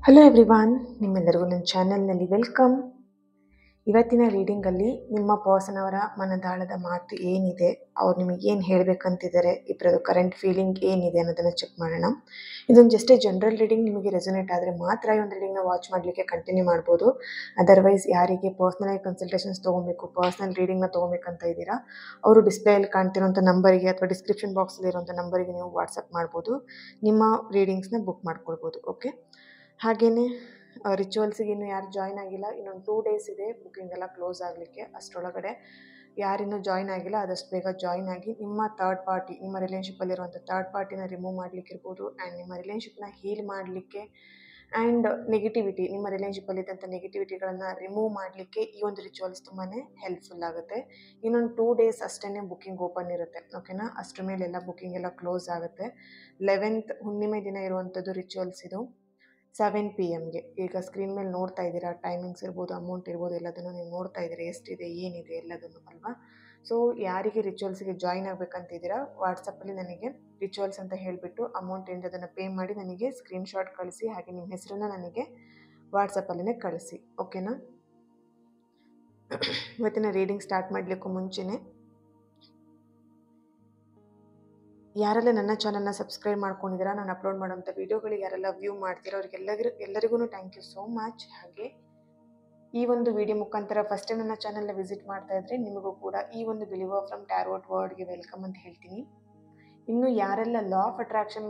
Hello everyone, ನಿಮ್ಮೆಲ್ಲರಿಗೂ ನನ್ನ ಚಾನಲ್ನಲ್ಲಿ ವೆಲ್ಕಮ್. ಇವತ್ತಿನ ರೀಡಿಂಗಲ್ಲಿ ನಿಮ್ಮ ಪರ್ಸನವರ ಮನದಾಳದ ಮಾತು ಏನಿದೆ, ಅವ್ರು ನಿಮಗೆ ಏನು ಹೇಳಬೇಕಂತಿದ್ದಾರೆ, ಇಬ್ಬರದು ಕರೆಂಟ್ ಫೀಲಿಂಗ್ ಏನಿದೆ ಅನ್ನೋದನ್ನು ಚೆಕ್ ಮಾಡೋಣ. ಇದೊಂದು ಜಸ್ಟ್ ಜನರಲ್ ರೀಡಿಂಗ್. ನಿಮಗೆ ರೆಸೊನೇಟ್ ಆದರೆ ಮಾತ್ರ ಈ ಒಂದು ರೀಡಿಂಗ್ನ ವಾಚ್ ಮಾಡಲಿಕ್ಕೆ ಕಂಟಿನ್ಯೂ ಮಾಡ್ಬೋದು. ಅದರ್ವೈಸ್ ಯಾರಿಗೆ ಪರ್ಸ್ನಲ್ ಕನ್ಸಲ್ಟೇಷನ್ಸ್ ತೊಗೊಬೇಕು, ಪರ್ಸ್ನಲ್ ರೀಡಿಂಗ್ನ ತೊಗೊಬೇಕಂತ ಇದ್ದೀರಾ, ಅವರು ಡಿಸ್ಪ್ಲೇಯಲ್ಲಿ ಕಾಣ್ತಿರೋಂಥ ನಂಬರಿಗೆ ಅಥವಾ ಡಿಸ್ಕ್ರಿಪ್ಷನ್ ಬಾಕ್ಸಲ್ಲಿ ಇರೋಂಥ ನಂಬರಿಗೆ ನೀವು ವಾಟ್ಸಪ್ ಮಾಡ್ಬೋದು, ನಿಮ್ಮ ರೀಡಿಂಗ್ಸ್ನ ಬುಕ್ ಮಾಡ್ಕೊಳ್ಬೋದು. ಓಕೆ, ಹಾಗೆಯೇ ರಿಚುವಲ್ಸಿಗೆ ಇನ್ನು ಯಾರು ಜಾಯ್ನ್ ಆಗಿಲ್ಲ, ಇನ್ನೊಂದು 2 days ಇದೆ ಬುಕ್ಕಿಂಗ್ ಎಲ್ಲ ಕ್ಲೋಸ್ ಆಗಲಿಕ್ಕೆ. ಅಷ್ಟರೊಳಗಡೆ ಯಾರಿನ್ನೂ ಜಾಯ್ನ್ ಆಗಿಲ್ಲ ಆದಷ್ಟು ಬೇಗ ಜಾಯ್ನ್ ಆಗಿ ನಿಮ್ಮ ಥರ್ಡ್ ಪಾರ್ಟಿ, ನಿಮ್ಮ ರಿಲೇಷನ್ಶಿಪ್ಪಲ್ಲಿರುವಂಥ ಥರ್ಡ್ ಪಾರ್ಟಿನ ರಿಮೂವ್ ಮಾಡಲಿಕ್ಕೆ ಇರ್ಬೋದು, ಆ್ಯಂಡ್ ನಿಮ್ಮ ರಿಲೇಷನ್ಶಿಪ್ನ ಹೀಲ್ ಮಾಡಲಿಕ್ಕೆ ಆ್ಯಂಡ್ ನೆಗೆಟಿವಿಟಿ, ನಿಮ್ಮ ರಿಲೇಷನ್ಶಿಪ್ಪಲ್ಲಿದ್ದಂಥ ನೆಗೆಟಿವಿಟಿಗಳನ್ನು ರಿಮೂವ್ ಮಾಡಲಿಕ್ಕೆ ಈ ಒಂದು ರಿಚುವಲ್ಸ್ ತುಂಬಾ ಹೆಲ್ಪ್ಫುಲ್ ಆಗುತ್ತೆ. ಇನ್ನೊಂದು 2 days ಅಷ್ಟೇ ಬುಕ್ಕಿಂಗ್ ಓಪನ್ ಇರುತ್ತೆ. ಓಕೆನಾ, ಅಷ್ಟರ ಮೇಲೆಲ್ಲ ಬುಕ್ಕಿಂಗ್ ಎಲ್ಲ ಕ್ಲೋಸ್ ಆಗುತ್ತೆ. 11th ಹುಣ್ಣಿಮೆ ದಿನ ಇರುವಂಥದ್ದು ರಿಚುವಲ್ಸ್ ಇದು 7 PM. ಈಗ ಸ್ಕ್ರೀನ್ ಮೇಲೆ ನೋಡ್ತಾ ಇದ್ದೀರಾ, ಟೈಮಿಂಗ್ಸ್ ಇರ್ಬೋದು, ಅಮೌಂಟ್ ಇರ್ಬೋದು, ಎಲ್ಲದನ್ನು ನೀವು ನೋಡ್ತಾ ಇದ್ದೀರಾ, ಎಷ್ಟಿದೆ ಏನಿದೆ ಎಲ್ಲದನ್ನು ಅಲ್ವಾ. ಸೊ ಯಾರಿಗೆ ರಿಚುವಲ್ಸ್ಗೆ ಜಾಯ್ನ್ ಆಗಬೇಕಂತಿದ್ದೀರಾ, ವಾಟ್ಸಪ್ಪಲ್ಲಿ ನನಗೆ ರಿಚುವಲ್ಸ್ ಅಂತ ಹೇಳಿಬಿಟ್ಟು ಅಮೌಂಟ್ ಏನಿದೆ ಅದನ್ನು ಪೇ ಮಾಡಿ ನನಗೆ ಸ್ಕ್ರೀನ್ಶಾಟ್ ಕಳಿಸಿ, ಹಾಗೆ ನಿಮ್ಮ ಹೆಸರನ್ನು ನನಗೆ ವಾಟ್ಸಪ್ಪಲ್ಲೇ ಕಳಿಸಿ. ಓಕೆನಾ. ಇವತ್ತಿನ ರೀಡಿಂಗ್ ಸ್ಟಾರ್ಟ್ ಮಾಡಲಿಕ್ಕೂ ಮುಂಚೆನೇ ಯಾರೆಲ್ಲ ನನ್ನ ಚಾನಲ್ನ ಸಬ್ಸ್ಕ್ರೈಬ್ ಮಾಡ್ಕೊಂಡಿದ್ದೀರಾ, ನಾನು ಅಪ್ಲೋಡ್ ಮಾಡೋಂಥ ವೀಡಿಯೋಗಳಿಗೆ ಯಾರೆಲ್ಲ ವ್ಯೂ ಮಾಡ್ತೀರಾ ಎಲ್ಲರಿಗೂ ಥ್ಯಾಂಕ್ ಯು ಸೋ ಮಚ್. ಹಾಗೆ ಈ ಒಂದು ವಿಡಿಯೋ ಮುಖಾಂತರ ಫಸ್ಟ್ ಟೈಮ್ ನನ್ನ ಚಾನಲ್ನ ವಿಸಿಟ್ ಮಾಡ್ತಾ ಇದ್ದರೆ ನಿಮಗೂ ಕೂಡ ಈ ಒಂದು ಬಿಲೀವರ್ ಫ್ರಮ್ ಟ್ಯಾರೋಟ್ ವರ್ಡ್ಗೆ ವೆಲ್ಕಮ್ ಅಂತ ಹೇಳ್ತೀನಿ. ಇನ್ನು ಯಾರೆಲ್ಲ ಲಾ ಆಫ್ ಅಟ್ರಾಕ್ಷನ್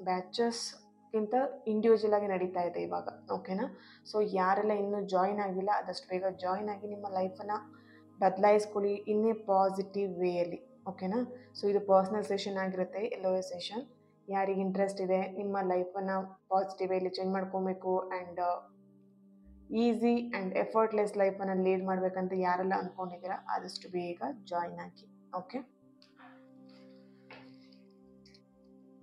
ಬ್ಯಾಚಸ್ಗಿಂತ ಇಂಡಿವಿಜುವಲ್ ಆಗಿ ನಡೀತಾ ಇದೆ ಇವಾಗ. ಓಕೆನಾ. ಸೊ ಯಾರೆಲ್ಲ ಇನ್ನೂ ಜಾಯ್ನ್ ಆಗಿಲ್ಲ ಆದಷ್ಟು ಬೇಗ ಜಾಯ್ನ್ ಆಗಿ ನಿಮ್ಮ ಲೈಫನ್ನು ಬದಲಾಯಿಸ್ಕೊಳ್ಳಿ ಇನ್ನೇ ಪಾಸಿಟಿವ್ ವೇಯಲ್ಲಿ. ಓಕೆನಾ. ಸೊ ಇದು ಪರ್ಸ್ನಲ್ ಸೆಷನ್ ಆಗಿರುತ್ತೆ, LOS ಸೆಷನ್. ಯಾರಿಗೆ ಇಂಟ್ರೆಸ್ಟ್ ಇದೆ ನಿಮ್ಮ ಲೈಫನ್ನು ಪಾಸಿಟಿವ್ ವೇಯಲ್ಲಿ ಚೇಂಜ್ ಮಾಡ್ಕೊಬೇಕು ಆ್ಯಂಡ್ ಈಸಿ ಆ್ಯಂಡ್ ಎಫರ್ಟ್ಲೆಸ್ ಲೈಫನ್ನು ಲೀಡ್ ಮಾಡಬೇಕಂತ ಯಾರೆಲ್ಲ ಅಂದ್ಕೊಂಡಿದ್ದೀರಾ ಆದಷ್ಟು ಬೇಗ ಜಾಯ್ನ್ ಆಗಿ. ಓಕೆ,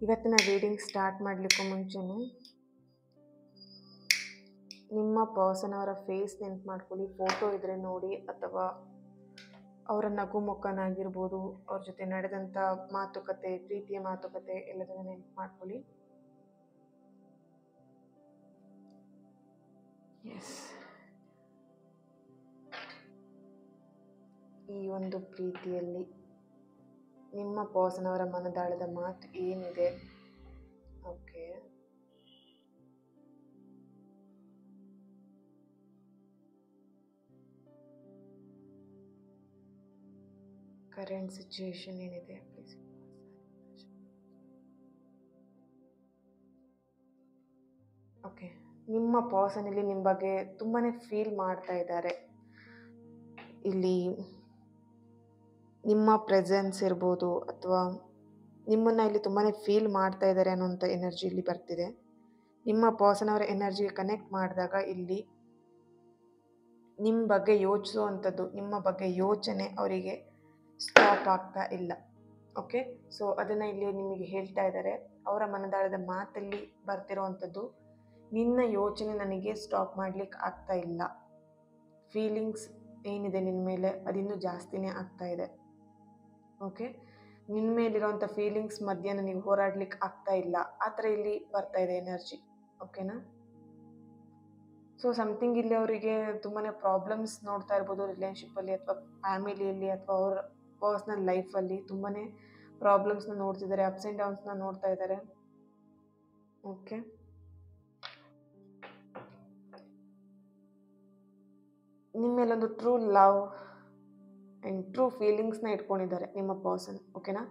ಇವತ್ತಿನ ರೀಡಿಂಗ್ ಸ್ಟಾರ್ಟ್ ಮಾಡಲಿಕ್ಕೂ ಮುಂಚೆನೇ ನಿಮ್ಮ ಪರ್ಸನ್ ಅವರ ಫೇಸ್ ನೆನ್ಪು ಮಾಡ್ಕೊಳ್ಳಿ. ಫೋಟೋ ಇದ್ದರೆ ನೋಡಿ, ಅಥವಾ ಅವರ ನಗು ಮುಖನಾಗಿರ್ಬೋದು, ಅವ್ರ ಜೊತೆ ನಡೆದಂಥ ಮಾತುಕತೆ, ಪ್ರೀತಿಯ ಮಾತುಕತೆ ಎಲ್ಲದನ್ನು ನೆನ್ಪು ಮಾಡ್ಕೊಳ್ಳಿ. ಎಸ್, ಈ ಒಂದು ಪ್ರೀತಿಯಲ್ಲಿ ನಿಮ್ಮ ಪರ್ಸನ್ ಅವರ ಮನದಾಳದ ಮಾತು ಏನಿದೆ. ಓಕೆ, ಕರೆಂಟ್ ಸಿಚುಯೇಷನ್ ಏನಿದೆ ಪ್ಲೀಸ್. ಓಕೆ, ನಿಮ್ಮ ಪರ್ಸನ್ ಇಲ್ಲಿ ನಿಮ್ಮ ಬಗ್ಗೆ ತುಂಬಾ ಫೀಲ್ ಮಾಡ್ತಾ ಇದ್ದಾರೆ. ಇಲ್ಲಿ ನಿಮ್ಮ ಪ್ರೆಸೆನ್ಸ್ ಇರ್ಬೋದು, ಅಥವಾ ನಿಮ್ಮನ್ನು ಇಲ್ಲಿ ತುಂಬಾ ಫೀಲ್ ಮಾಡ್ತಾ ಇದ್ದಾರೆ ಅನ್ನೋಂಥ ಎನರ್ಜಿ ಇಲ್ಲಿ ಬರ್ತಿದೆ. ನಿಮ್ಮ ಪರ್ಸನ್ ಅವರ ಎನರ್ಜಿಗೆ ಕನೆಕ್ಟ್ ಮಾಡಿದಾಗ ಇಲ್ಲಿ ನಿಮ್ಮ ಬಗ್ಗೆ ಯೋಚಿಸುವಂಥದ್ದು, ನಿಮ್ಮ ಬಗ್ಗೆ ಯೋಚನೆ ಅವರಿಗೆ ಸ್ಟಾಪ್ ಆಗ್ತಾ ಇಲ್ಲ. ಓಕೆ, ಸೊ ಅದನ್ನು ಇಲ್ಲಿ ನಿಮಗೆ ಹೇಳ್ತಾ ಇದ್ದಾರೆ. ಅವರ ಮನದಾಳದ ಮಾತಲ್ಲಿ ಬರ್ತಿರೋವಂಥದ್ದು, ನಿನ್ನ ಯೋಚನೆ ನನಗೆ ಸ್ಟಾಪ್ ಮಾಡಲಿಕ್ಕೆ ಆಗ್ತಾ ಇಲ್ಲ. ಫೀಲಿಂಗ್ಸ್ ಏನಿದೆ ನಿನ್ನ ಮೇಲೆ ಅದಿನ್ನೂ ಜಾಸ್ತಿನೇ ಆಗ್ತಾ ಇದೆ. ಓಕೆ, ನಿನ್ನ ಮೇಲಿರೋಂಥ ಫೀಲಿಂಗ್ಸ್ ಮಧ್ಯೆ ನನಗೆ ಹೋರಾಡ್ಲಿಕ್ಕೆ ಆಗ್ತಾ ಇಲ್ಲ, ಆ ಥರ ಇಲ್ಲಿ ಬರ್ತಾ ಇದೆ ಎನರ್ಜಿ. ಓಕೆನಾ. ಸೊ ಸಮಥಿಂಗ್ ಇಲ್ಲಿ ಅವರಿಗೆ ತುಂಬಾ ಪ್ರಾಬ್ಲಮ್ಸ್ ನೋಡ್ತಾ ಇರ್ಬೋದು, ರಿಲೇಷನ್ಶಿಪ್ಪಲ್ಲಿ ಅಥವಾ ಫ್ಯಾಮಿಲಿಯಲ್ಲಿ ಅಥವಾ ಅವ್ರ ಪರ್ಸ್ನಲ್ ಲೈಫಲ್ಲಿ ತುಂಬಾ ಪ್ರಾಬ್ಲಮ್ಸ್ನ ನೋಡ್ತಿದ್ದಾರೆ, ಅಪ್ಸ್ ಆ್ಯಂಡ್ ಡೌನ್ಸ್ನ ನೋಡ್ತಾ ಇದ್ದಾರೆ. ಓಕೆ, ನಿಮ್ಮ ಮೇಲೊಂದು ಟ್ರೂ ಲವ್ ಆ್ಯಂಡ್ ಟ್ರೂ ಫೀಲಿಂಗ್ಸ್ನ ಇಟ್ಕೊಂಡಿದ್ದಾರೆ ನಿಮ್ಮ ಪರ್ಸನ್. ಓಕೆನಾ.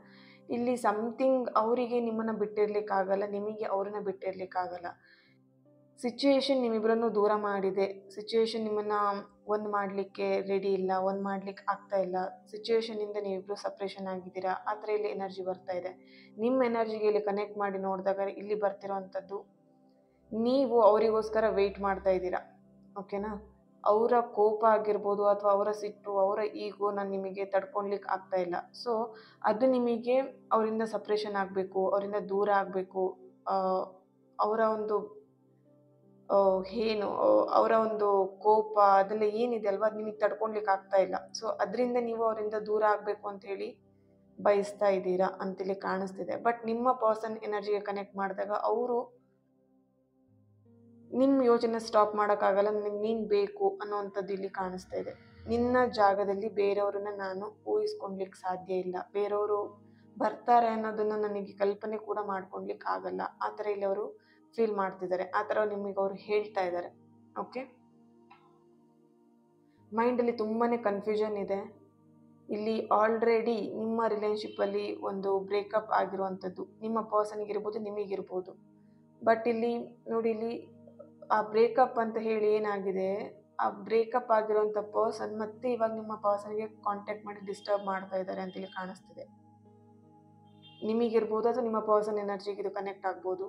ಇಲ್ಲಿ ಸಮಥಿಂಗ್ ಅವರಿಗೆ ನಿಮ್ಮನ್ನು ಬಿಟ್ಟಿರ್ಲಿಕ್ಕಾಗಲ್ಲ, ನಿಮಗೆ ಅವ್ರನ್ನ ಬಿಟ್ಟಿರ್ಲಿಕ್ಕಾಗಲ್ಲ. ಸಿಚುಯೇಷನ್ ನಿಮ್ಮಿಬ್ಬರನ್ನು ದೂರ ಮಾಡಿದೆ, ಸಿಚುಯೇಷನ್ ನಿಮ್ಮನ್ನು ಒಂದು ಮಾಡಲಿಕ್ಕೆ ರೆಡಿ ಇಲ್ಲ, ಒಂದು ಮಾಡಲಿಕ್ಕೆ ಆಗ್ತಾ ಇಲ್ಲ, ಸಿಚುಯೇಷನಿಂದ ನೀವಿಬ್ಬರು ಸಪ್ರೇಷನ್ ಆಗಿದ್ದೀರಾ, ಆ ಥರ ಇಲ್ಲಿ ಎನರ್ಜಿ ಬರ್ತಾ ಇದೆ. ನಿಮ್ಮ ಎನರ್ಜಿಗೆ ಇಲ್ಲಿ ಕನೆಕ್ಟ್ ಮಾಡಿ ನೋಡಿದಾಗ ಇಲ್ಲಿ ಬರ್ತಿರೋವಂಥದ್ದು, ನೀವು ಅವರಿಗೋಸ್ಕರ ವೆಯ್ಟ್ ಮಾಡ್ತಾ ಇದ್ದೀರಾ. ಓಕೆನಾ. ಅವರ ಕೋಪ ಆಗಿರ್ಬೋದು, ಅಥವಾ ಅವರ ಸಿಟ್ಟು, ಅವರ ಈಗೋನ ನಿಮಗೆ ತಡ್ಕೊಳ್ಲಿಕ್ಕೆ ಆಗ್ತಾ ಇಲ್ಲ. ಸೊ ಅದು ನಿಮಗೆ ಅವರಿಂದ ಸಪ್ರೇಷನ್ ಆಗಬೇಕು, ಅವರಿಂದ ದೂರ ಆಗಬೇಕು, ಅವರ ಒಂದು ಏನು ಅವರ ಒಂದು ಕೋಪ ಅದೆಲ್ಲ ಏನಿದೆ ಅಲ್ವಾ, ಅದು ನಿಮಗೆ ತಡ್ಕೊಳ್ಲಿಕ್ಕೆ ಆಗ್ತಾ ಇಲ್ಲ. ಸೊ ಅದರಿಂದ ನೀವು ಅವರಿಂದ ದೂರ ಆಗಬೇಕು ಅಂತ ಹೇಳಿ ಬಯಸ್ತಾ ಇದ್ದೀರಾ ಅಂತೇಳಿ ಕಾಣಿಸ್ತಿದೆ. ಬಟ್ ನಿಮ್ಮ ಪರ್ಸನ್ ಎನರ್ಜಿಗೆ ಕನೆಕ್ಟ್ ಮಾಡಿದಾಗ ಅವರು ನಿಮ್ಮ ಯೋಚನೆ ಸ್ಟಾಪ್ ಮಾಡೋಕ್ಕಾಗಲ್ಲ, ನನಗೆ ನೀನು ಬೇಕು ಅನ್ನೋವಂಥದ್ದು ಇಲ್ಲಿ ಕಾಣಿಸ್ತಾ ಇದೆ. ನಿನ್ನ ಜಾಗದಲ್ಲಿ ಬೇರೆಯವ್ರನ್ನ ನಾನು ಊಹಿಸ್ಕೊಳ್ಲಿಕ್ಕೆ ಸಾಧ್ಯ ಇಲ್ಲ, ಬೇರೆಯವರು ಬರ್ತಾರೆ ಅನ್ನೋದನ್ನು ನನಗೆ ಕಲ್ಪನೆ ಕೂಡ ಮಾಡ್ಕೊಳ್ಲಿಕ್ಕೆ ಆಗಲ್ಲ. ಆ ಥರ ಇಲ್ಲಿ ಅವರು ಫೀಲ್ ಮಾಡ್ತಿದ್ದಾರೆ, ಆ ಥರ ನಿಮಗೆ ಅವರು ಹೇಳ್ತಾ ಇದ್ದಾರೆ. ಓಕೆ, ಮೈಂಡಲ್ಲಿ ತುಂಬಾ ಕನ್ಫ್ಯೂಷನ್ ಇದೆ. ಇಲ್ಲಿ ಆಲ್ರೆಡಿ ನಿಮ್ಮ ರಿಲೇಶನ್ಶಿಪ್ಪಲ್ಲಿ ಒಂದು ಬ್ರೇಕಪ್ ಆಗಿರುವಂಥದ್ದು ನಿಮ್ಮ ಪರ್ಸನ್ಗಿರ್ಬೋದು, ನಿಮಗಿರ್ಬೋದು. ಬಟ್ ಇಲ್ಲಿ ನೋಡಿ, ಇಲ್ಲಿ ಆ ಬ್ರೇಕಪ್ ಅಂತ ಹೇಳಿ ಏನಾಗಿದೆ, ಆ ಬ್ರೇಕಪ್ ಆಗಿರುವಂಥ ಪರ್ಸನ್ ಮತ್ತೆ ಇವಾಗ ನಿಮ್ಮ ಪರ್ಸನ್ಗೆ ಕಾಂಟ್ಯಾಕ್ಟ್ ಮಾಡಿ ಡಿಸ್ಟರ್ಬ್ ಮಾಡ್ತಾ ಇದ್ದಾರೆ ಅಂತೇಳಿ ಕಾಣಿಸ್ತಿದೆ. ನಿಮಗಿರ್ಬೋದು ಅಥವಾ ನಿಮ್ಮ ಪರ್ಸನ್ ಎನರ್ಜಿಗೆ ಇದು ಕನೆಕ್ಟ್ ಆಗ್ಬೋದು.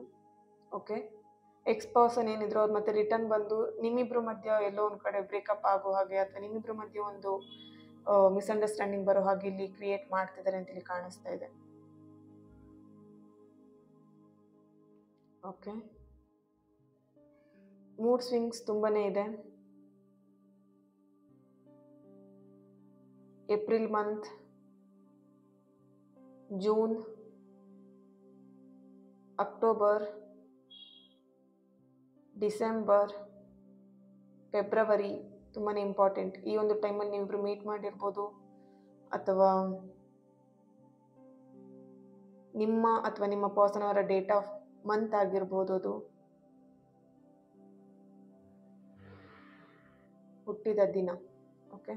ಓಕೆ, ಎಕ್ಸ್ ಪರ್ಸನ್ ಏನಿದ್ರು ಅವ್ರು ಮತ್ತೆ ರಿಟರ್ನ್ ಬಂದು ನಿಮ್ಮಿಬ್ರು ಮಧ್ಯ ಎಲ್ಲೋ ಒಂದು ಕಡೆ ಬ್ರೇಕಪ್ ಆಗೋ ಹಾಗೆ ಅಥವಾ ನಿಮ್ಮಿಬ್ರು ಮಧ್ಯೆ ಒಂದು ಮಿಸ್ಅಂಡರ್ಸ್ಟ್ಯಾಂಡಿಂಗ್ ಬರೋ ಹಾಗೆ ಇಲ್ಲಿ ಕ್ರಿಯೇಟ್ ಮಾಡ್ತಿದ್ದಾರೆ ಅಂತೇಳಿ ಕಾಣಿಸ್ತಾ ಇದೆ. ಓಕೆ, ಮೂಡ್ ಸ್ವಿಂಗ್ಸ್ ತುಂಬಾನೇ ಇದೆ. April month, June, October, December, February ತುಂಬಾ ಇಂಪಾರ್ಟೆಂಟ್. ಈ ಒಂದು ಟೈಮಲ್ಲಿ ನೀವಿಬ್ರು ಮೀಟ್ ಮಾಡಿರ್ಬೋದು, ಅಥವಾ ನಿಮ್ಮ ಪರ್ಸನ್ ಅವರ ಡೇಟ್ ಆಫ್ ಮಂತ್ ಆಗಿರ್ಬೋದು, ಅದು ಹುಟ್ಟಿದ ದಿನ. ಓಕೆ,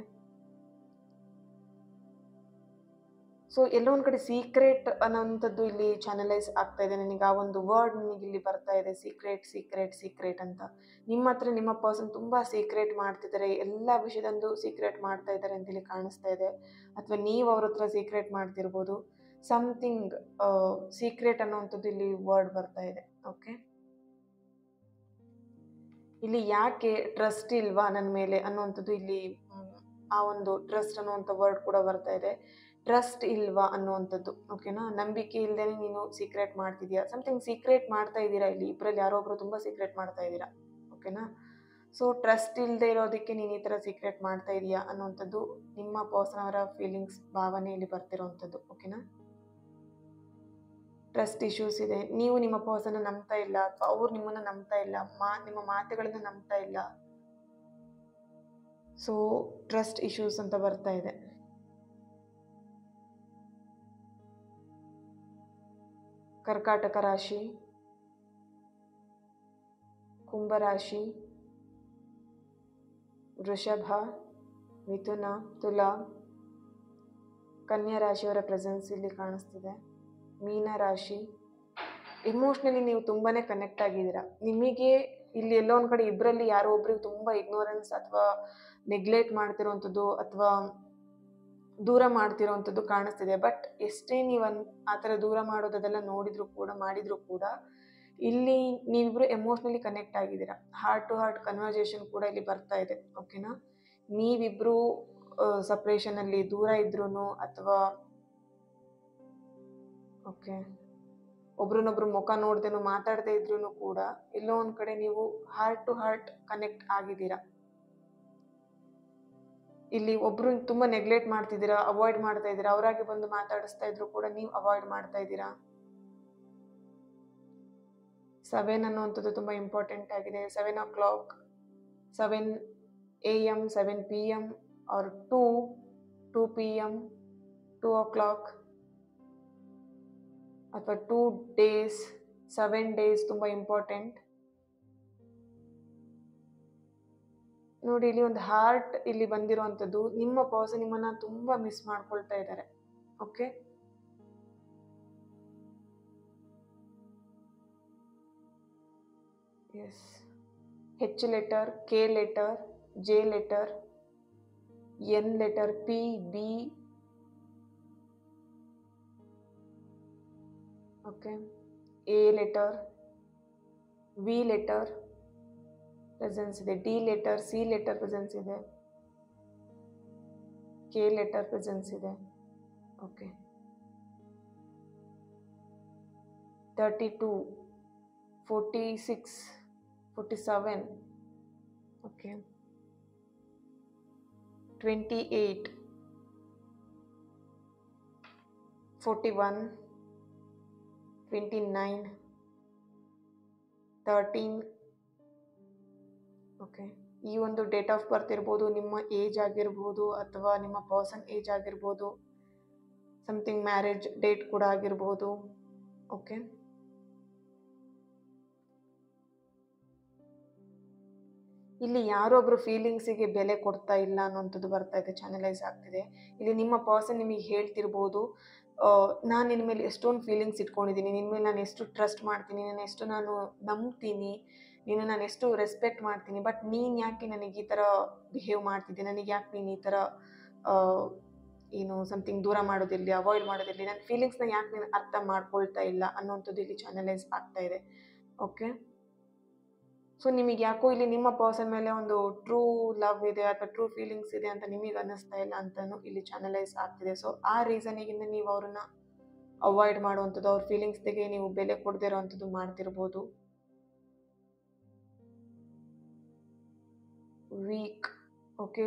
ಸೊ ಎಲ್ಲೋ ಒಂದು ಕಡೆ ಸೀಕ್ರೆಟ್ ಅನ್ನೋಂಥದ್ದು ಇಲ್ಲಿ ಚಾನಲೈಸ್ ಆಗ್ತಾ ಇದೆ. ನನಗೆ ಆ ಒಂದು ವರ್ಡ್ ನನಗೆ ಇಲ್ಲಿ ಬರ್ತಾ ಇದೆ, ಸೀಕ್ರೆಟ್ ಸೀಕ್ರೆಟ್ ಸೀಕ್ರೆಟ್ ಅಂತ. ನಿಮ್ಮ ಹತ್ರ ನಿಮ್ಮ ಪರ್ಸನ್ ತುಂಬ ಸೀಕ್ರೆಟ್ ಮಾಡ್ತಿದ್ದಾರೆ, ಎಲ್ಲ ವಿಷಯದಂದು ಸೀಕ್ರೆಟ್ ಮಾಡ್ತಾ ಇದ್ದಾರೆ ಅಂತೇಳಿ ಕಾಣಿಸ್ತಾ ಇದೆ. ಅಥವಾ ನೀವು ಅವ್ರ ಹತ್ರ ಸೀಕ್ರೆಟ್ ಮಾಡ್ತಿರ್ಬೋದು. ಸಮಥಿಂಗ್ ಸೀಕ್ರೆಟ್ ಅನ್ನೋವಂಥದ್ದು ಇಲ್ಲಿ ವರ್ಡ್ ಬರ್ತಾ ಇದೆ. ಓಕೆ, ಇಲ್ಲಿ ಯಾಕೆ ಟ್ರಸ್ಟ್ ಇಲ್ವಾ ನನ್ನ ಮೇಲೆ ಅನ್ನುವಂಥದ್ದು ಇಲ್ಲಿ ಆ ಒಂದು ಟ್ರಸ್ಟ್ ಅನ್ನುವಂಥ ವರ್ಡ್ ಕೂಡ ಬರ್ತಾ ಇದೆ. ಟ್ರಸ್ಟ್ ಇಲ್ವಾ ಅನ್ನುವಂಥದ್ದು. ಓಕೆನಾ, ನಂಬಿಕೆ ಇಲ್ಲದೇನೆ ನೀನು ಸೀಕ್ರೆಟ್ ಮಾಡ್ತಿದ್ಯಾ, ಸಮಥಿಂಗ್ ಸೀಕ್ರೆಟ್ ಮಾಡ್ತಾ ಇದ್ದೀರಾ. ಇಲ್ಲಿ ಇಬ್ಬರಲ್ಲಿ ಯಾರೋ ಒಬ್ರು ತುಂಬ ಸೀಕ್ರೆಟ್ ಮಾಡ್ತಾ ಇದ್ದೀರಾ. ಓಕೆನಾ, ಸೊ ಟ್ರಸ್ಟ್ ಇಲ್ಲದೆ ಇರೋದಕ್ಕೆ ನೀನು ಈ ಥರ ಸೀಕ್ರೆಟ್ ಮಾಡ್ತಾ ಇದೀಯಾ ಅನ್ನುವಂಥದ್ದು ನಿಮ್ಮ ಪರ್ಸನ್ ಅವರ ಫೀಲಿಂಗ್ಸ್, ಭಾವನೆಯಲ್ಲಿ ಬರ್ತಿರೋವಂಥದ್ದು. ಓಕೆನಾ, ಟ್ರಸ್ಟ್ ಇಶ್ಯೂಸ್ ಇದೆ. ನೀವು ನಿಮ್ಮ ಪರ್ಸನ್ನ ನಂಬ್ತಾ ಇಲ್ಲ, ಅಥವಾ ಅವ್ರು ನಿಮ್ಮನ್ನು ನಂಬ್ತಾ ಇಲ್ಲ, ನಿಮ್ಮ ಮಾತುಗಳನ್ನ ನಂಬ್ತಾ ಇಲ್ಲ. ಸೊ ಟ್ರಸ್ಟ್ ಇಶ್ಯೂಸ್ ಅಂತ ಬರ್ತಾ ಇದೆ. ಕರ್ಕಾಟಕ ರಾಶಿ, ಕುಂಭರಾಶಿ, ವೃಷಭ, ಮಿಥುನ, ತುಲಾ, ಕನ್ಯಾ ರಾಶಿಯವರ ಪ್ರೆಸೆನ್ಸ್ ಇಲ್ಲಿ ಕಾಣಿಸ್ತಿದೆ. ಮೀನ ರಾಶಿ, ಇಮೋಷ್ನಲಿ ನೀವು ತುಂಬಾ ಕನೆಕ್ಟ್ ಆಗಿದ್ದೀರಾ. ನಿಮಗೆ ಇಲ್ಲಿ ಎಲ್ಲೋ ಒಂದು ಕಡೆ ಇಬ್ಬರಲ್ಲಿ ಯಾರೋ ಒಬ್ರಿಗೆ ತುಂಬ ಇಗ್ನೋರೆನ್ಸ್ ಅಥವಾ ನೆಗ್ಲೆಕ್ಟ್ ಮಾಡ್ತಿರೋವಂಥದ್ದು ಅಥವಾ ದೂರ ಮಾಡ್ತಿರೋವಂಥದ್ದು ಕಾಣಿಸ್ತಿದೆ. ಬಟ್ ಎಷ್ಟೇ ನೀವು ಆ ಥರ ದೂರ ಮಾಡೋದೆಲ್ಲ ಮಾಡಿದ್ರು ಕೂಡ ಇಲ್ಲಿ ನೀವಿಬ್ರು ಎಮೋಷ್ನಲಿ ಕನೆಕ್ಟ್ ಆಗಿದ್ದೀರಾ. ಹಾರ್ಟ್ ಟು ಹಾರ್ಟ್ ಕನ್ವರ್ಸೇಷನ್ ಕೂಡ ಇಲ್ಲಿ ಬರ್ತಾ ಇದೆ. ಓಕೆನಾ, ನೀವಿಬ್ರು ಸಪ್ರೇಷನಲ್ಲಿ ದೂರ ಇದ್ರೂ ಅಥವಾ ಓಕೆ ಒಬ್ರನ್ನೊಬ್ರು ಮುಖ ನೋಡ್ದೇನು ಮಾತಾಡದೇ ಇದ್ರೂ ಕೂಡ ಎಲ್ಲೋ ಒಂದು ಕಡೆ ನೀವು ಹಾರ್ಟ್ ಟು ಹಾರ್ಟ್ ಕನೆಕ್ಟ್ ಆಗಿದ್ದೀರಾ. ಇಲ್ಲಿ ಒಬ್ರು ತುಂಬ ನೆಗ್ಲೆಕ್ಟ್ ಮಾಡ್ತಿದ್ದೀರಾ, ಅವಾಯ್ಡ್ ಮಾಡ್ತಾ ಇದ್ದೀರಾ. ಅವರಾಗಿ ಬಂದು ಮಾತಾಡಿಸ್ತಾ ಇದ್ರು ಕೂಡ ನೀವು ಅವಾಯ್ಡ್ ಮಾಡ್ತಾ ಇದ್ದೀರಾ. 7 ಅನ್ನುವಂಥದ್ದು ತುಂಬ ಇಂಪಾರ್ಟೆಂಟ್ ಆಗಿದೆ. 7 o'clock, 7 AM, 7 PM or 2 PM, 2 o'clock ಅಥವಾ 2 days, 7 days ತುಂಬ ಇಂಪಾರ್ಟೆಂಟ್. ನೋಡಿ, ಇಲ್ಲಿ ಒಂದು ಹಾರ್ಟ್ ಇಲ್ಲಿ ಬಂದಿರುವಂಥದ್ದು. ನಿಮ್ಮ ಪರ್ಸನ್ ನಿಮ್ಮನ್ನ ತುಂಬ ಮಿಸ್ ಮಾಡ್ಕೊಳ್ತಾ ಇದ್ದಾರೆ. Okay, yes, H letter, K letter, J letter, N letter, P, B, okay, A letter, V letter presence ಇದೆ. D letter, C letter presence ಇದೆ. K ಲೆಟರ್ ಪ್ರೆಸೆನ್ಸ್ ಇದೆ. ಓಕೆ, 32, 46, 47, ಓಕೆ, 28, 41, 29, 13, ಓಕೆ, ಈ ಒಂದು date of birth ಇರ್ಬೋದು, ನಿಮ್ಮ age ಆಗಿರ್ಬೋದು, ಅಥವಾ ನಿಮ್ಮ ಪರ್ಸನ್ ಏಜ್ ಆಗಿರ್ಬೋದು, ಸಮಥಿಂಗ್ ಮ್ಯಾರೇಜ್ ಡೇಟ್ ಕೂಡ ಆಗಿರ್ಬೋದು. ಓಕೆ, ಇಲ್ಲಿ ಯಾರೊಬ್ರು ಫೀಲಿಂಗ್ಸಿಗೆ ಬೆಲೆ ಕೊಡ್ತಾ ಇಲ್ಲ ಅನ್ನೋಂಥದ್ದು ಬರ್ತಾ ಇದೆ, ಚಾನಲೈಸ್ ಆಗ್ತಿದೆ. ಇಲ್ಲಿ ನಿಮ್ಮ ಪರ್ಸನ್ ನಿಮಗೆ ಹೇಳ್ತಿರ್ಬೋದು, ನಾನು ನಿನ್ನ ಮೇಲೆ ಎಷ್ಟೊಂದು ಫೀಲಿಂಗ್ಸ್ ಇಟ್ಕೊಂಡಿದ್ದೀನಿ, ನಿನ್ನ ಮೇಲೆ ನಾನು ಎಷ್ಟು ಟ್ರಸ್ಟ್ ಮಾಡ್ತೀನಿ, ನಾನು ಎಷ್ಟು ನಾನು ನಂಬ್ತೀನಿ, ನೀನು ನಾನು ಎಷ್ಟು ರೆಸ್ಪೆಕ್ಟ್ ಮಾಡ್ತೀನಿ, ಬಟ್ ನೀನು ಯಾಕೆ ನನಗೆ ಈ ಥರ ಬಿಹೇವ್ ಮಾಡ್ತಿದ್ದೆ, ನನಗೆ ಯಾಕೆ ನೀನು ಈ ಥರ ಏನು ಸಮಥಿಂಗ್ ದೂರ ಮಾಡೋದಿರಲಿ, ಅವಾಯ್ಡ್ ಮಾಡೋದಿರಲಿ, ನನ್ನ ಫೀಲಿಂಗ್ಸ್ನ ಯಾಕೆ ನೀನು ಅರ್ಥ ಮಾಡ್ಕೊಳ್ತಾ ಇಲ್ಲ ಅನ್ನೋಂಥದ್ದು ಇಲ್ಲಿ ಚಾನಲೈಸ್ ಆಗ್ತಾ ಇದೆ. ಓಕೆ, ಸೊ ನಿಮಗೆ ಯಾಕೋ ಇಲ್ಲಿ ನಿಮ್ಮ ಪರ್ಸನ್ ಮೇಲೆ ಒಂದು ಟ್ರೂ ಲವ್ ಇದೆ ಅಥವಾ ಟ್ರೂ ಫೀಲಿಂಗ್ಸ್ ಇದೆ ಅಂತ ನಿಮಗೆ ಅನ್ನಿಸ್ತಾ ಇಲ್ಲ ಅಂತಲೂ ಇಲ್ಲಿ ಚಾನಲೈಸ್ ಆಗ್ತಿದೆ. ಸೊ ಆ ರೀಸನಿಗಿಂದ ನೀವು ಅವ್ರನ್ನ ಅವಾಯ್ಡ್ ಮಾಡುವಂಥದ್ದು, ಅವ್ರ ಫೀಲಿಂಗ್ಸ್ಗೆ ನೀವು ಬೆಲೆ ಕೊಡದೇ ಇರೋವಂಥದ್ದು ಮಾಡ್ತಿರ್ಬೋದು. ವೀಕ್, ಓಕೆ,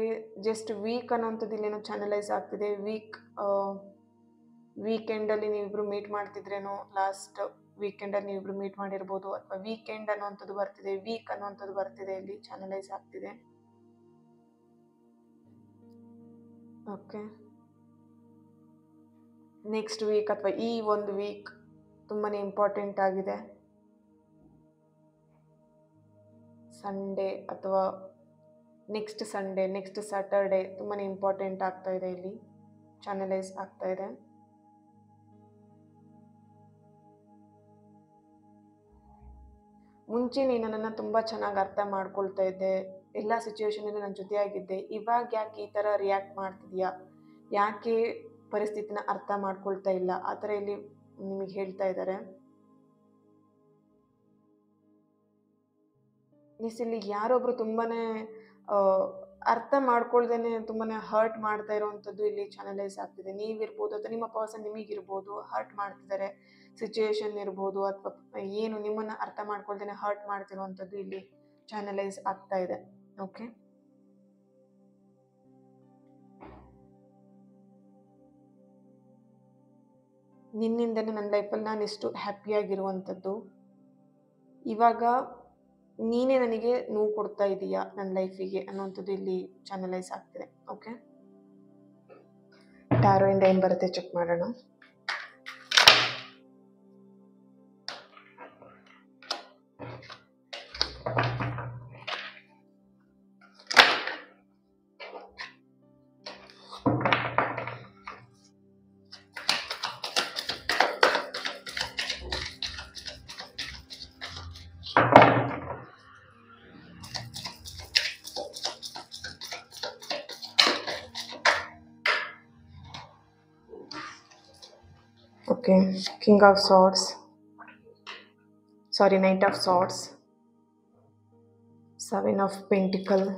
ಜಸ್ಟ್ ವೀಕ್ ಅನ್ನೋಂಥದ್ದು ಇಲ್ಲೇನೋ ಚಾನಲೈಸ್ ಆಗ್ತಿದೆ. ವೀಕೆಂಡಲ್ಲಿ ನೀವಿಬ್ರು ಮೀಟ್ ಮಾಡ್ತಿದ್ರೇನೋ, ಲಾಸ್ಟ್ ವೀಕೆಂಡಲ್ಲಿ ನೀವಿಬ್ರು ಮೀಟ್ ಮಾಡಿರ್ಬೋದು, ಅಥವಾ ವೀಕೆಂಡ್ ಅನ್ನೋಂಥದ್ದು ಬರ್ತಿದೆ, ವೀಕ್ ಅನ್ನೋಂಥದ್ದು ಬರ್ತಿದೆ, ಇಲ್ಲಿ ಚಾನಲೈಸ್ ಆಗ್ತಿದೆ. ಓಕೆ, ನೆಕ್ಸ್ಟ್ ವೀಕ್ ಅಥವಾ ಈ ಒಂದು ವೀಕ್ ತುಂಬಾ ಇಂಪಾರ್ಟೆಂಟ್ ಆಗಿದೆ. ಸಂಡೇ ಅಥವಾ ನೆಕ್ಸ್ಟ್ ಸಂಡೇ, ನೆಕ್ಸ್ಟ್ ಸ್ಯಾಟರ್ಡೇ ತುಂಬಾ ಇಂಪಾರ್ಟೆಂಟ್ ಆಗ್ತಾ ಇದೆ, ಇಲ್ಲಿ ಚಾನಲೈಸ್ ಆಗ್ತಾ ಇದೆ. ಮುಂಚೆ ನೀನು ನನ್ನನ್ನು ತುಂಬ ಚೆನ್ನಾಗಿ ಅರ್ಥ ಮಾಡ್ಕೊಳ್ತಾ ಇದ್ದೆ, ಎಲ್ಲ ಸಿಚುವೇಶನಲ್ಲಿ ನನ್ನ ಜೊತೆಯಾಗಿದ್ದೆ, ಇವಾಗ ಯಾಕೆ ಈ ಥರ ರಿಯಾಕ್ಟ್ ಮಾಡ್ತಿದ್ಯಾ, ಯಾಕೆ ಪರಿಸ್ಥಿತಿನ ಅರ್ಥ ಮಾಡ್ಕೊಳ್ತಾ ಇಲ್ಲ, ಆ ಥರ ಇಲ್ಲಿ ನಿಮಗೆ ಹೇಳ್ತಾ ಇದ್ದಾರೆ. ಇಲ್ಲಿ ಯಾರೊಬ್ರು ತುಂಬಾ ಅರ್ಥ ಮಾಡ್ಕೊಳ್ದೇನೆ ತುಂಬಾ ಹರ್ಟ್ ಮಾಡ್ತಾ ಇರೋವಂಥದ್ದು ಇಲ್ಲಿ ಚಾನಲೈಸ್ ಆಗ್ತಿದೆ. ನೀವಿರ್ಬೋದು ಅಥವಾ ನಿಮ್ಮ ಪರ್ಸನ್ ನಿಮಗಿರ್ಬೋದು, ಹರ್ಟ್ ಮಾಡ್ತಿದ್ದಾರೆ, ಸಿಚುವೇಶನ್ ಇರ್ಬೋದು, ಅಥವಾ ಏನು ನಿಮ್ಮನ್ನು ಅರ್ಥ ಮಾಡ್ಕೊಳ್ದೇನೆ ಹರ್ಟ್ ಮಾಡ್ತಿರುವಂಥದ್ದು ಇಲ್ಲಿ ಚಾನಲೈಸ್ ಆಗ್ತಾ ಇದೆ. ಓಕೆ, ನಿನ್ನಿಂದನೇ ನನ್ನ ಲೈಫಲ್ಲಿ ನಾನು ಎಷ್ಟು ಹ್ಯಾಪಿಯಾಗಿರುವಂಥದ್ದು, ಇವಾಗ ನೀನೇ ನನಗೆ ನೋವು ಕೊಡ್ತಾ ಇದೀಯಾ ನನ್ನ ಲೈಫಿಗೆ ಅನ್ನೋಂಥದ್ದು ಇಲ್ಲಿ ಚಾನಲೈಸ್ ಆಗ್ತಿದೆ. ಓಕೆ, ಟ್ಯಾರೋ ಇಂದ ಏನು ಬರುತ್ತೆ ಚೆಕ್ ಮಾಡೋಣ. Okay, King of Swords, sorry, Knight of Swords, Seven of Pentacles,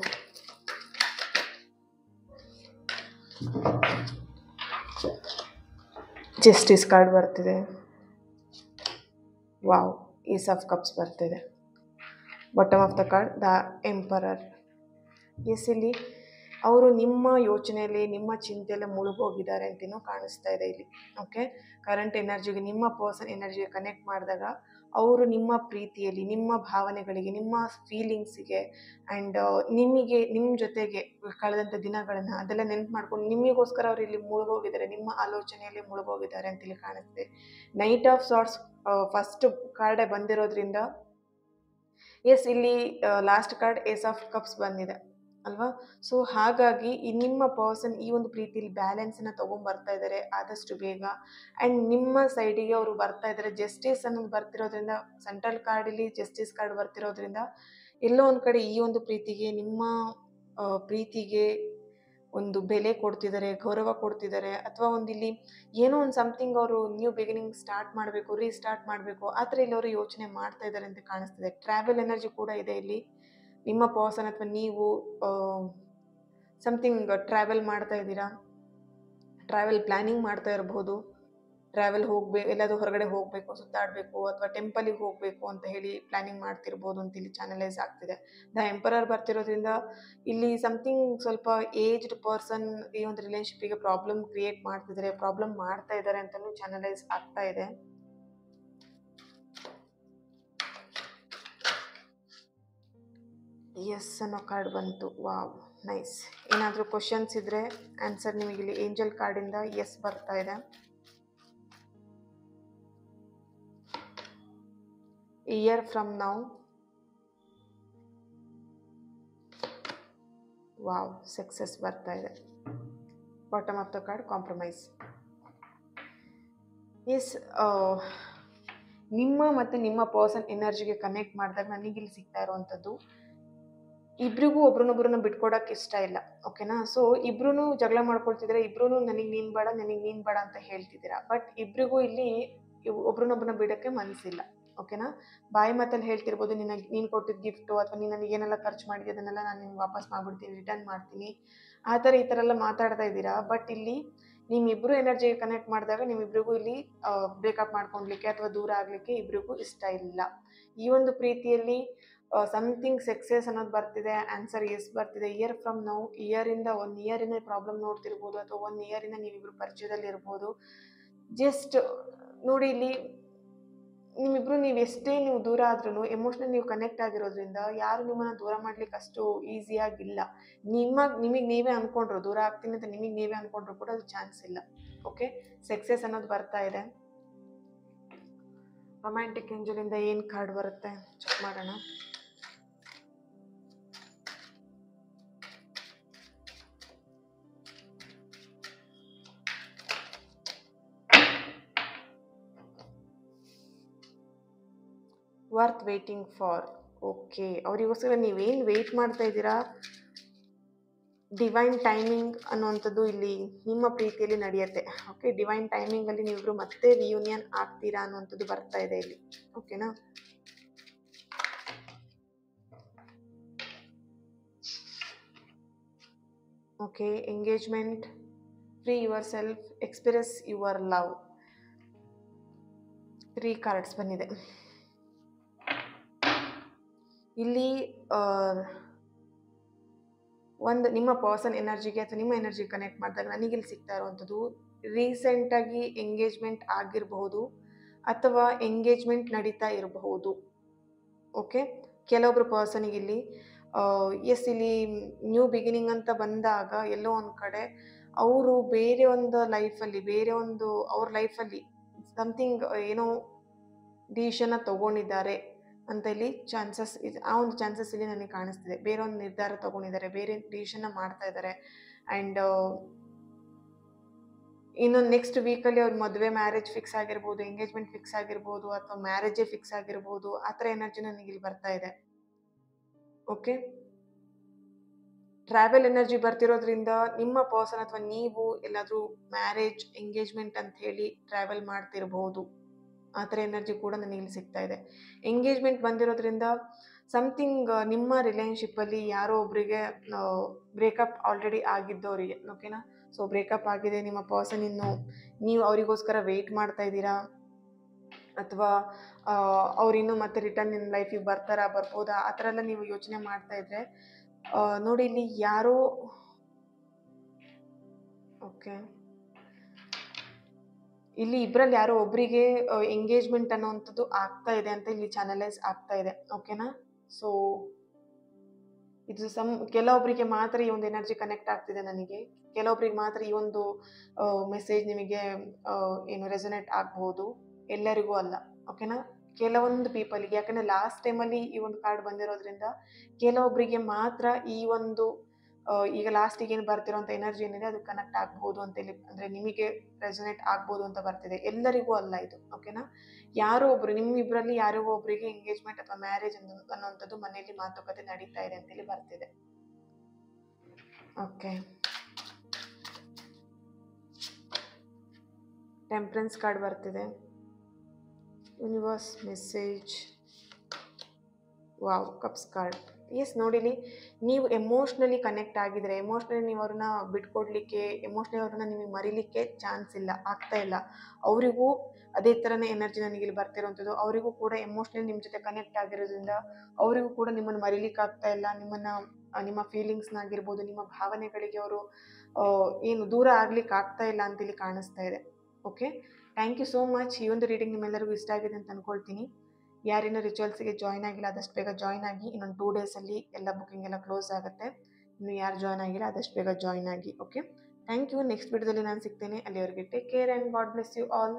Justice card ಬರ್ತಿದೆ, ವಾವ್, Ace of Cups ಬರ್ತಿದೆ, bottom of the card the emperor. Yes, ಇಲ್ಲಿ ಅವರು ನಿಮ್ಮ ಯೋಚನೆಯಲ್ಲಿ, ನಿಮ್ಮ ಚಿಂತೆಯಲ್ಲಿ ಮುಳುಗೋಗಿದ್ದಾರೆ ಅಂತೇನೋ ಕಾಣಿಸ್ತಾ ಇದೆ ಇಲ್ಲಿ. ಓಕೆ, ಕರೆಂಟ್ ಎನರ್ಜಿಗೆ, ನಿಮ್ಮ ಪರ್ಸನ್ ಎನರ್ಜಿಗೆ ಕನೆಕ್ಟ್ ಮಾಡಿದಾಗ ಅವರು ನಿಮ್ಮ ಪ್ರೀತಿಯಲ್ಲಿ, ನಿಮ್ಮ ಭಾವನೆಗಳಿಗೆ, ನಿಮ್ಮ ಫೀಲಿಂಗ್ಸಿಗೆ ಆ್ಯಂಡ್ ನಿಮಗೆ, ನಿಮ್ಮ ಜೊತೆಗೆ ಕಳೆದಂಥ ದಿನಗಳನ್ನು ಅದೆಲ್ಲ ನೆನಪು ಮಾಡ್ಕೊಂಡು ನಿಮಗೋಸ್ಕರ ಅವರು ಇಲ್ಲಿ ಮುಳುಗೋಗಿದ್ದಾರೆ, ನಿಮ್ಮ ಆಲೋಚನೆಯಲ್ಲಿ ಮುಳುಗೋಗಿದ್ದಾರೆ ಅಂತೇಳಿ ಕಾಣಿಸ್ತೆ. ನೈಟ್ ಆಫ್ ಸಾರ್ಟ್ಸ್ ಫಸ್ಟ್ ಕಾರ್ಡೇ ಬಂದಿರೋದ್ರಿಂದ, ಎಸ್, ಇಲ್ಲಿ last card ace of cups ಬಂದಿದೆ ಅಲ್ವಾ. ಸೊ ಹಾಗಾಗಿ ನಿಮ್ಮ ಪರ್ಸನ್ ಈ ಒಂದು ಪ್ರೀತಿಯಲ್ಲಿ ಬ್ಯಾಲೆನ್ಸನ್ನು ತೊಗೊಂಬರ್ತಾ ಇದ್ದಾರೆ ಆದಷ್ಟು ಬೇಗ, ಆ್ಯಂಡ್ ನಿಮ್ಮ ಸೈಡಿಗೆ ಅವರು ಬರ್ತಾ ಇದ್ದಾರೆ. ಜಸ್ಟಿಸ್ ಅನ್ನೋದು ಬರ್ತಿರೋದ್ರಿಂದ, ಸೆಂಟ್ರಲ್ ಕಾರ್ಡಲ್ಲಿ ಜಸ್ಟಿಸ್ ಕಾರ್ಡ್ ಬರ್ತಿರೋದ್ರಿಂದ ಎಲ್ಲೋ ಒಂದು ಕಡೆ ಈ ಒಂದು ಪ್ರೀತಿಗೆ, ನಿಮ್ಮ ಪ್ರೀತಿಗೆ ಒಂದು ಬೆಲೆ ಕೊಡ್ತಿದ್ದಾರೆ, ಗೌರವ ಕೊಡ್ತಿದ್ದಾರೆ, ಅಥವಾ ಒಂದು ಇಲ್ಲಿ ಏನೋ ಒಂದು ಸಮಥಿಂಗ್ ಅವರು ನ್ಯೂ ಬಿಗಿನಿಂಗ್ ಸ್ಟಾರ್ಟ್ ಮಾಡಬೇಕು, ರೀಸ್ಟಾರ್ಟ್ ಮಾಡಬೇಕು, ಆ ಥರ ಇಲ್ಲಿ ಅವರು ಯೋಚನೆ ಮಾಡ್ತಾ ಇದ್ದಾರೆ ಅಂತ ಕಾಣಿಸ್ತಿದೆ. ಟ್ರಾವೆಲ್ ಎನರ್ಜಿ ಕೂಡ ಇದೆ ಇಲ್ಲಿ. ನಿಮ್ಮ ಪರ್ಸನ್ ಅಥವಾ ನೀವು ಸಮಥಿಂಗ್ ಟ್ರಾವೆಲ್ ಮಾಡ್ತಾ ಇದ್ದೀರಾ, ಟ್ರಾವೆಲ್ ಪ್ಲ್ಯಾನಿಂಗ್ ಮಾಡ್ತಾ ಇರ್ಬೋದು, ಟ್ರಾವೆಲ್ ಎಲ್ಲಾದರೂ ಹೊರಗಡೆ ಹೋಗಬೇಕು, ಸುತ್ತಾಡಬೇಕು, ಅಥವಾ ಟೆಂಪಲಿಗೆ ಹೋಗಬೇಕು ಅಂತ ಹೇಳಿ ಪ್ಲ್ಯಾನಿಂಗ್ ಮಾಡ್ತಿರ್ಬೋದು ಅಂತ ಇಲ್ಲಿ ಚಾನಲೈಸ್ ಆಗ್ತಿದೆ. ದ ಎಂಪರರ್ ಬರ್ತಿರೋದ್ರಿಂದ ಇಲ್ಲಿ ಸಮಥಿಂಗ್ ಸ್ವಲ್ಪ ಏಜ್ಡ್ ಪರ್ಸನ್ ಈ ಒಂದು ರಿಲೇಶನ್ಶಿಪ್ಪಿಗೆ ಪ್ರಾಬ್ಲಮ್ ಕ್ರಿಯೇಟ್ ಮಾಡ್ತಿದ್ದಾರೆ, ಪ್ರಾಬ್ಲಮ್ ಮಾಡ್ತಾ ಇದ್ದಾರೆ ಅಂತಲೂ ಚಾನಲೈಸ್ ಆಗ್ತಾ ಇದೆ. ಎಸ್ ಅನ್ನೋ ಕಾರ್ಡ್ ಬಂತು. Wow, nice. ಏನಾದರೂ ಕ್ವಶನ್ಸ್ ಇದ್ದರೆ ಆನ್ಸರ್ ನಿಮಗೆ ಇಲ್ಲಿ ಏಂಜಲ್ ಕಾರ್ಡಿಂದ ಎಸ್ ಬರ್ತಾ ಇದೆ. Year from now. Wow, success ಬರ್ತಾ ಇದೆ. Bottom of the card compromise. Yes, ನಿಮ್ಮ ಮತ್ತು ನಿಮ್ಮ ಪರ್ಸನ್ ಎನರ್ಜಿಗೆ ಕನೆಕ್ಟ್ ಮಾಡಿದಾಗ ನನಗಿಲ್ಲಿ ಸಿಗ್ತಾ ಇರುವಂಥದ್ದು, ಇಬ್ರಿಗೂ ಒಬ್ರನ್ನೊಬ್ರನ್ನ ಬಿಟ್ಕೊಡಕ್ಕೆ ಇಷ್ಟ ಇಲ್ಲ. ಓಕೆನಾ? ಸೊ ಇಬ್ರು ಜಗಳ ಮಾಡ್ಕೊಳ್ತಿದ್ರೆ, ಇಬ್ರು ನನಗೆ ನೀನು ಬೇಡ ನನಗೆ ನೀನು ಬೇಡ ಅಂತ ಹೇಳ್ತಿದ್ದೀರಾ. ಬಟ್ ಇಬ್ರಿಗೂ ಇಲ್ಲಿ ಒಬ್ರನ್ನೊಬ್ರನ್ನ ಬಿಡೋಕ್ಕೆ ಮನಸ್ಸಿಲ್ಲ. ಓಕೆನಾ? ಬಾಯಿ ಮಾತಲ್ಲಿ ಹೇಳ್ತಿರ್ಬೋದು, ನೀನು ಕೊಟ್ಟಿದ್ದ ಗಿಫ್ಟು ಅಥವಾ ನೀನು ನನಗೆ ಏನೆಲ್ಲ ಖರ್ಚು ಮಾಡಿದ್ದೆ ಅದನ್ನೆಲ್ಲ ನಾನು ನಿಮ್ಗೆ ವಾಪಸ್ ಮಾಡ್ಬಿಡ್ತೀನಿ, ರಿಟರ್ನ್ ಮಾಡ್ತೀನಿ, ಆ ಥರ ಈ ಥರ ಎಲ್ಲ ಮಾತಾಡ್ತಾ ಇದ್ದೀರಾ. ಬಟ್ ಇಲ್ಲಿ ನಿಮ್ಮಿಬ್ಬರು ಎನರ್ಜಿಗೆ ಕನೆಕ್ಟ್ ಮಾಡಿದಾಗ ನಿಮ್ಮಿಬ್ರಿಗೂ ಇಲ್ಲಿ ಬ್ರೇಕಪ್ ಮಾಡ್ಕೊಳ್ಲಿಕ್ಕೆ ಅಥವಾ ದೂರ ಆಗಲಿಕ್ಕೆ ಇಬ್ರಿಗೂ ಇಷ್ಟ ಇಲ್ಲ. ಈ ಒಂದು ಪ್ರೀತಿಯಲ್ಲಿ ಸಮಥಿಂಗ್ ಸಕ್ಸಸ್ ಅನ್ನೋದು ಬರ್ತಿದೆ. ಆನ್ಸರ್ ಎಸ್ ಬರ್ತಿದೆ. Year from now. ಇಯರಿಂದ 1 ಇಯರಿಂದ ಪ್ರಾಬ್ಲಮ್ ನೋಡ್ತಿರ್ಬೋದು ಅಥವಾ 1 ಇಯರಿಂದ ನೀವಿಬ್ರು ಪರಿಚಯದಲ್ಲಿ ಇರ್ಬೋದು. ಜಸ್ಟ್ ನೋಡಿ, ಇಲ್ಲಿ ನಿಮ್ಮಿಬ್ರು ನೀವು ಎಷ್ಟೇ ನೀವು ದೂರ ಆದ್ರೂ ಎಮೋಷನಲ್ ನೀವು ಕನೆಕ್ಟ್ ಆಗಿರೋದ್ರಿಂದ ಯಾರು ನಿಮ್ಮನ್ನ ದೂರ ಮಾಡ್ಲಿಕ್ಕೆ ಅಷ್ಟು ಈಸಿಯಾಗಿಲ್ಲ. ನಿಮಗೆ ನೀವೇ ಅನ್ಕೊಂಡ್ರು ದೂರ ಆಗ್ತೀನಿ ಅಂತ, ನಿಮಗೆ ನೀವೇ ಅನ್ಕೊಂಡ್ರು ಕೂಡ ಅದು ಚಾನ್ಸ್ ಇಲ್ಲ. ಓಕೆ, ಸಕ್ಸಸ್ ಅನ್ನೋದು ಬರ್ತಾ ಇದೆ. ರೊಮ್ಯಾಂಟಿಕ್ ಏಂಜಲಿಂದ ಏನು ಕಾರ್ಡ್ ಬರುತ್ತೆ ಚೆಕ್ ಮಾಡೋಣ. Worth waiting for. ಓಕೆ, ಅವರಿಗೋಸ್ಕರ ನೀವೇನು ವೆಯ್ಟ್ ಮಾಡ್ತಾ ಇದ್ದೀರಾ, ಡಿವೈನ್ ಟೈಮಿಂಗ್ ಅನ್ನುವಂಥದ್ದು ಇಲ್ಲಿ ನಿಮ್ಮ ಪ್ರೀತಿಯಲ್ಲಿ ನಡೆಯುತ್ತೆ. ಓಕೆ, ಡಿವೈನ್ ಟೈಮಿಂಗಲ್ಲಿ ನೀವಿಬ್ರು ಮತ್ತೆ ರಿಯೂನಿಯನ್ ಆಗ್ತೀರಾ ಅನ್ನುವಂಥದ್ದು ಬರ್ತಾ ಇದೆ ಇಲ್ಲಿ. ಓಕೆನಾ? Okay, engagement, free your self, express your love. 3 cards ಬಂದಿದೆ ಇಲ್ಲಿ. ಒಂದು ನಿಮ್ಮ ಪರ್ಸನ್ ಎನರ್ಜಿಗೆ ಅಥವಾ ನಿಮ್ಮ ಎನರ್ಜಿಗೆ ಕನೆಕ್ಟ್ ಮಾಡಿದಾಗ ನನಗಿಲ್ಲಿ ಸಿಗ್ತಾ ಇರುವಂಥದ್ದು, ರೀಸೆಂಟಾಗಿ ಎಂಗೇಜ್ಮೆಂಟ್ ಆಗಿರಬಹುದು ಅಥವಾ ಎಂಗೇಜ್ಮೆಂಟ್ ನಡೀತಾ ಇರಬಹುದು. ಓಕೆ, ಕೆಲವೊಬ್ರು ಪರ್ಸನಿಗೆ ಇಲ್ಲಿ ಎಸ್, ಇಲ್ಲಿ ನ್ಯೂ ಬಿಗಿನಿಂಗ್ ಅಂತ ಬಂದಾಗ ಎಲ್ಲೋ ಒಂದು ಕಡೆ ಅವರು ಬೇರೆ ಒಂದು ಲೈಫಲ್ಲಿ, ಬೇರೆ ಒಂದು ಅವ್ರ ಲೈಫಲ್ಲಿ ಸಮಥಿಂಗ್ ಏನೋ ಡಿಸಿಷನ್ನ ತಗೊಂಡಿದ್ದಾರೆ ಅಂತ ಇಲ್ಲಿ ಚಾನ್ಸಸ್ ಇದೆ. ಆ ಒಂದು ಚಾನ್ಸಸ್ ಇಲ್ಲಿ ನನಗೆ ಕಾಣಿಸ್ತಿದೆ. ಬೇರೆ ಒಂದು ನಿರ್ಧಾರ ತಗೊಂಡಿದ್ದಾರೆ, ಬೇರೆ ಡಿಸಿಷನ್ನ ಮಾಡ್ತಾ ಇದ್ದಾರೆ. ಆ್ಯಂಡ್ ಇನ್ನೊಂದು ನೆಕ್ಸ್ಟ್ ವೀಕಲ್ಲಿ ಅವ್ರ ಮದುವೆ, ಮ್ಯಾರೇಜ್ ಫಿಕ್ಸ್ ಆಗಿರ್ಬೋದು, ಎಂಗೇಜ್ಮೆಂಟ್ ಫಿಕ್ಸ್ ಆಗಿರ್ಬೋದು ಅಥವಾ ಮ್ಯಾರೇಜೇ ಫಿಕ್ಸ್ ಆಗಿರ್ಬೋದು. ಆ ಥರ ಎನರ್ಜಿ ನನಗೆ ಇಲ್ಲಿ ಬರ್ತಾ ಇದೆ. ಓಕೆ, ಟ್ರಾವೆಲ್ ಎನರ್ಜಿ ಬರ್ತಿರೋದ್ರಿಂದ ನಿಮ್ಮ ಪರ್ಸನ್ ಅಥವಾ ನೀವು ಎಲ್ಲಾದರೂ ಮ್ಯಾರೇಜ್, ಎಂಗೇಜ್ಮೆಂಟ್ ಅಂತ ಹೇಳಿ ಟ್ರಾವೆಲ್ ಮಾಡ್ತಿರ್ಬೋದು. ಆ ಥರ ಎನರ್ಜಿ ಕೂಡ ನನಗೆ ಇಲ್ಲಿ ಸಿಗ್ತಾ ಇದೆ. ಎಂಗೇಜ್ಮೆಂಟ್ ಬಂದಿರೋದ್ರಿಂದ ಸಮಥಿಂಗ್ ನಿಮ್ಮ ರಿಲೇಷನ್ಶಿಪ್ಪಲ್ಲಿ ಯಾರೋ ಒಬ್ಬರಿಗೆ ಬ್ರೇಕಪ್ ಆಲ್ರೆಡಿ ಆಗಿದ್ದವರಿಗೆ. ಓಕೆನಾ? ಸೊ ಬ್ರೇಕಪ್ ಆಗಿದೆ, ನಿಮ್ಮ ಪರ್ಸನ್ ಇನ್ನು ನೀವು ಅವರಿಗೋಸ್ಕರ ವೆಯ್ಟ್ ಮಾಡ್ತಾ ಇದ್ದೀರಾ ಅಥವಾ ಅವರಿನ್ನೂ ಮತ್ತೆ ರಿಟರ್ನ್ ನಿಮ್ಮ ಲೈಫಿಗೆ ಬರ್ಬೋದಾ, ಆ ಥರ ಎಲ್ಲ ನೀವು ಯೋಚನೆ ಮಾಡ್ತಾ ಇದ್ರೆ ನೋಡಿ, ಇಲ್ಲಿ ಯಾರೋ ಓಕೆ, ಇಲ್ಲಿ ಇಬ್ಬರಲ್ಲಿ ಯಾರೋ ಒಬ್ಬರಿಗೆ ಎಂಗೇಜ್ಮೆಂಟ್ ಅನ್ನೋವಂಥದ್ದು ಆಗ್ತಾ ಇದೆ ಅಂತ ಇಲ್ಲಿ ಚಾನಲೈಸ್ ಆಗ್ತಾ ಇದೆ. ಓಕೆನಾ? ಸೊ ಇದು ಕೆಲವೊಬ್ಬರಿಗೆ ಮಾತ್ರ ಈ ಒಂದು ಎನರ್ಜಿ ಕನೆಕ್ಟ್ ಆಗ್ತಿದೆ ನನಗೆ. ಕೆಲವೊಬ್ಬರಿಗೆ ಮಾತ್ರ ಈ ಒಂದು ಮೆಸೇಜ್ ನಿಮಗೆ ಏನು ರೆಸೊನೇಟ್ ಆಗ್ಬೋದು, ಎಲ್ಲರಿಗೂ ಅಲ್ಲ. ಓಕೆನಾ? ಕೆಲವೊಂದು ಪೀಪಲ್ಗೆ, ಯಾಕಂದರೆ ಲಾಸ್ಟ್ ಟೈಮಲ್ಲಿ ಈ ಒಂದು ಕಾರ್ಡ್ ಬಂದಿರೋದ್ರಿಂದ ಕೆಲವೊಬ್ಬರಿಗೆ ಮಾತ್ರ ಈ ಒಂದು ಈಗ ಲಾಸ್ಟಿಗೆ ಏನು ಬರ್ತಿರೋಂಥ ಎನರ್ಜಿ ಏನಿದೆ ಅದು ಕನೆಕ್ಟ್ ಆಗ್ಬೋದು ಅಂತ ಇಲ್ಲಿ, ಅಂದರೆ ನಿಮಗೆ ರೆಸೊನೇಟ್ ಆಗ್ಬೋದು ಅಂತ ಬರ್ತಿದೆ. ಎಲ್ಲರಿಗೂ ಅಲ್ಲ ಇದು. ಓಕೆನಾ? ಯಾರೋ ಒಬ್ರು, ನಿಮ್ಮಿಬ್ಬರಲ್ಲಿ ಯಾರಿಗೋ ಒಬ್ಬರಿಗೆ ಎಂಗೇಜ್ಮೆಂಟ್ ಅಥವಾ ಮ್ಯಾರೇಜ್ ಅನ್ನೋಂಥದ್ದು ಮನೆಯಲ್ಲಿ ಮಾತುಕತೆ ನಡೀತಾ ಇದೆ ಅಂತೇಳಿ ಬರ್ತಿದೆ. ಓಕೆ, ಟೆಂಪ್ರೆನ್ಸ್ ಕಾರ್ಡ್ ಬರ್ತಿದೆ. Universe message. Wow, cups card. Yes, ನೋಡಿಲಿ, ನೀವು ಎಮೋಷ್ನಲಿ ಕನೆಕ್ಟ್ ಆಗಿದ್ರೆ, ಎಮೋಷ್ನಲಿ ನೀವು ಅವ್ರನ್ನ ಬಿಟ್ಕೊಡ್ಲಿಕ್ಕೆ, ಎಮೋಷ್ನಲಿ ಅವ್ರನ್ನ ನಿಮಗೆ ಮರಿಲಿಕ್ಕೆ ಚಾನ್ಸ್ ಇಲ್ಲ, ಆಗ್ತಾ ಇಲ್ಲ. ಅವರಿಗೂ ಅದೇ ಥರನೇ ಎನರ್ಜಿ ನನಗೆ ಇಲ್ಲಿ ಬರ್ತಿರೋವಂಥದ್ದು. ಅವರಿಗೂ ಕೂಡ ಎಮೋಷ್ನಲಿ ನಿಮ್ಮ ಜೊತೆ ಕನೆಕ್ಟ್ ಆಗಿರೋದ್ರಿಂದ ಅವರಿಗೂ ಕೂಡ ನಿಮ್ಮನ್ನು ಮರಿಲಿಕ್ಕೆ ಆಗ್ತಾ ಇಲ್ಲ. ನಿಮ್ಮ ಫೀಲಿಂಗ್ಸ್ನಾಗಿರ್ಬೋದು, ನಿಮ್ಮ ಭಾವನೆಗಳಿಗೆ ಅವರು ಏನು ದೂರ ಆಗ್ಲಿಕ್ಕೆ ಆಗ್ತಾ ಇಲ್ಲ ಅಂತ ಇಲ್ಲಿ ಕಾಣಿಸ್ತಾ ಇದೆ. Okay, thank you so much. ಈ ಒಂದು ರೀಡಿಂಗ್ ನಿಮ್ಮೆಲ್ಲರಿಗೂ ಇಷ್ಟ ಆಗಿದೆ ಅಂತ ಅಂದ್ಕೊಳ್ತೀನಿ. ಯಾರೇನೋ ರಿಚುವಲ್ಸ್ಗೆ ಜಾಯ್ನ್ ಆಗಿಲ್ಲ ಆದಷ್ಟು ಬೇಗ ಜಾಯ್ನ್ ಆಗಿ. ಇನ್ನೊಂದು 2 ಡೇಸಲ್ಲಿ ಎಲ್ಲ ಬುಕಿಂಗ್ ಎಲ್ಲ ಕ್ಲೋಸ್ ಆಗುತ್ತೆ. ಇನ್ನು ಯಾರು ಜಾಯ್ನ್ ಆಗಿಲ್ಲ ಆದಷ್ಟು ಬೇಗ ಜಾಯ್ನ್ ಆಗಿ. Okay, thank you. ನೆಕ್ಸ್ಟ್ ವಿಡಿಯೋದಲ್ಲಿ ನಾನು ಸಿಗ್ತೇನೆ. ಅಲ್ಲಿವರೆಗೆ take care and God bless you all.